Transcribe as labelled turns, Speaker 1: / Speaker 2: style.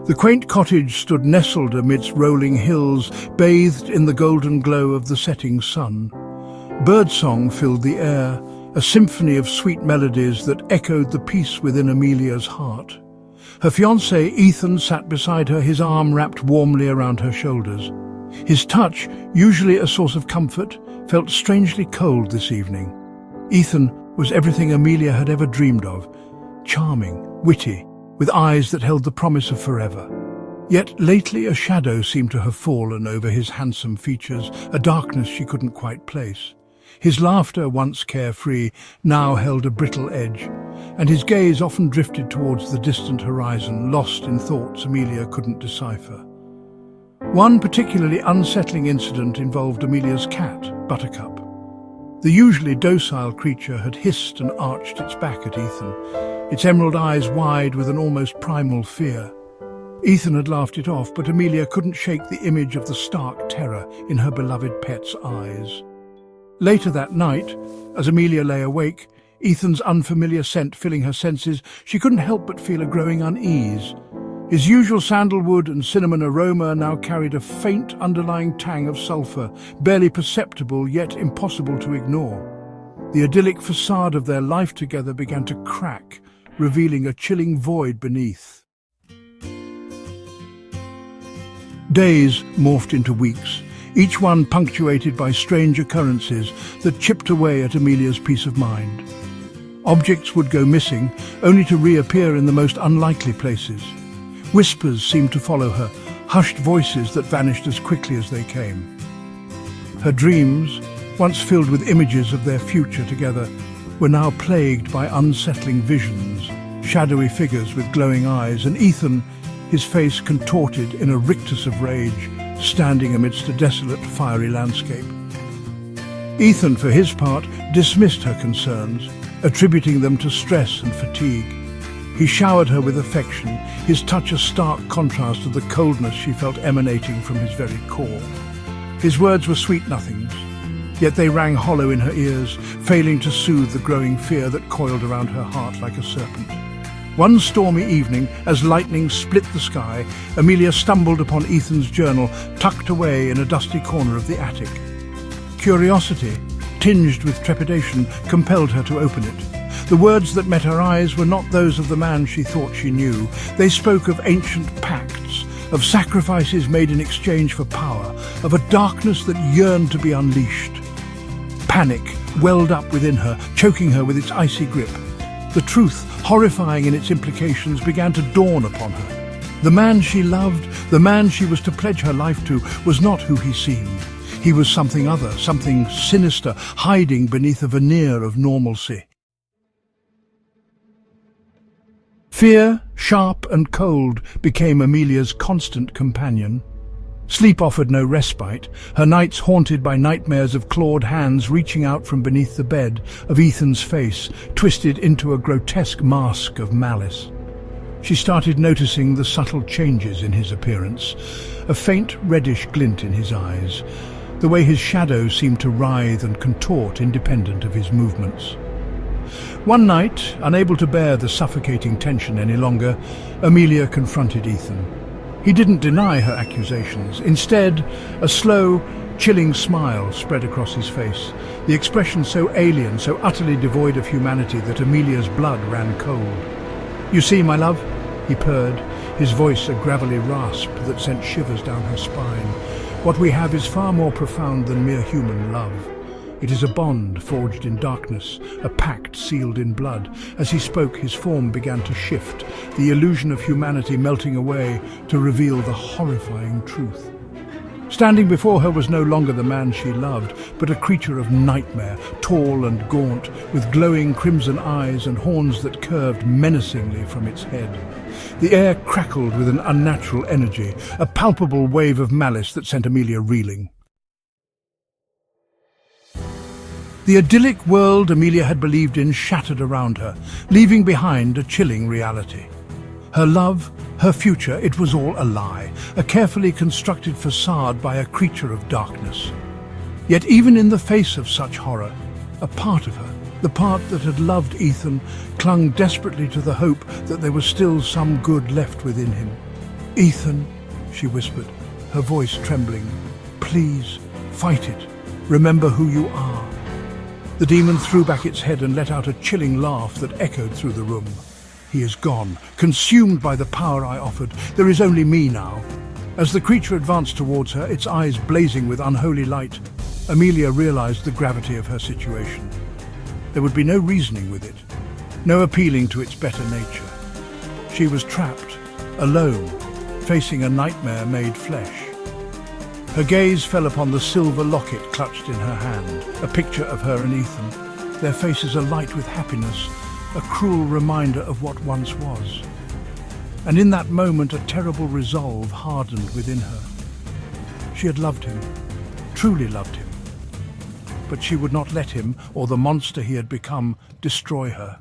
Speaker 1: The quaint cottage stood nestled amidst rolling hills, bathed in the golden glow of the setting sun. Birdsong filled the air, a symphony of sweet melodies that echoed the peace within Amelia's heart. Her fiancé, Ethan, sat beside her, his arm wrapped warmly around her shoulders. His touch, usually a source of comfort, felt strangely cold this evening. Ethan was everything Amelia had ever dreamed of, charming, witty, with eyes that held the promise of forever. Yet lately a shadow seemed to have fallen over his handsome features, a darkness she couldn't quite place. His laughter, once carefree, now held a brittle edge, and his gaze often drifted towards the distant horizon, lost in thoughts Amelia couldn't decipher. One particularly unsettling incident involved Amelia's cat, Buttercup. The usually docile creature had hissed and arched its back at Ethan, its emerald eyes wide with an almost primal fear. Ethan had laughed it off, but Amelia couldn't shake the image of the stark terror in her beloved pet's eyes. Later that night, as Amelia lay awake, Ethan's unfamiliar scent filling her senses, she couldn't help but feel a growing unease. His usual sandalwood and cinnamon aroma now carried a faint underlying tang of sulphur, barely perceptible yet impossible to ignore. The idyllic facade of their life together began to crack, revealing a chilling void beneath. Days morphed into weeks, each one punctuated by strange occurrences that chipped away at Amelia's peace of mind. Objects would go missing, only to reappear in the most unlikely places. Whispers seemed to follow her, hushed voices that vanished as quickly as they came. Her dreams, once filled with images of their future together, were now plagued by unsettling visions, shadowy figures with glowing eyes, and Ethan, his face contorted in a rictus of rage, standing amidst a desolate, fiery landscape. Ethan, for his part, dismissed her concerns, attributing them to stress and fatigue. He showered her with affection, his touch a stark contrast to the coldness she felt emanating from his very core. His words were sweet nothings, yet they rang hollow in her ears, failing to soothe the growing fear that coiled around her heart like a serpent. One stormy evening, as lightning split the sky, Amelia stumbled upon Ethan's journal, tucked away in a dusty corner of the attic. Curiosity, tinged with trepidation, compelled her to open it. The words that met her eyes were not those of the man she thought she knew. They spoke of ancient pacts, of sacrifices made in exchange for power, of a darkness that yearned to be unleashed. Panic welled up within her, choking her with its icy grip. The truth, horrifying in its implications, began to dawn upon her. The man she loved, the man she was to pledge her life to, was not who he seemed. He was something other, something sinister, hiding beneath a veneer of normalcy. Fear, sharp and cold, became Amelia's constant companion. Sleep offered no respite, her nights haunted by nightmares of clawed hands reaching out from beneath the bed, of Ethan's face, twisted into a grotesque mask of malice. She started noticing the subtle changes in his appearance, a faint reddish glint in his eyes, the way his shadow seemed to writhe and contort independent of his movements. One night, unable to bear the suffocating tension any longer, Amelia confronted Ethan. He didn't deny her accusations. Instead, a slow, chilling smile spread across his face, the expression so alien, so utterly devoid of humanity that Amelia's blood ran cold. "You see, my love," he purred, his voice a gravelly rasp that sent shivers down her spine. "What we have is far more profound than mere human love. It is a bond forged in darkness, a pact sealed in blood." As he spoke, his form began to shift, the illusion of humanity melting away to reveal the horrifying truth. Standing before her was no longer the man she loved, but a creature of nightmare, tall and gaunt, with glowing crimson eyes and horns that curved menacingly from its head. The air crackled with an unnatural energy, a palpable wave of malice that sent Amelia reeling. The idyllic world Amelia had believed in shattered around her, leaving behind a chilling reality. Her love, her future, it was all a lie, a carefully constructed facade by a creature of darkness. Yet even in the face of such horror, a part of her, the part that had loved Ethan, clung desperately to the hope that there was still some good left within him. "Ethan," she whispered, her voice trembling, "please, fight it. Remember who you are." The demon threw back its head and let out a chilling laugh that echoed through the room. "He is gone, consumed by the power I offered. There is only me now." As the creature advanced towards her, its eyes blazing with unholy light, Amelia realized the gravity of her situation. There would be no reasoning with it, no appealing to its better nature. She was trapped, alone, facing a nightmare made flesh. Her gaze fell upon the silver locket clutched in her hand, a picture of her and Ethan, their faces alight with happiness, a cruel reminder of what once was. And in that moment, a terrible resolve hardened within her. She had loved him, truly loved him, but she would not let him, or the monster he had become, destroy her.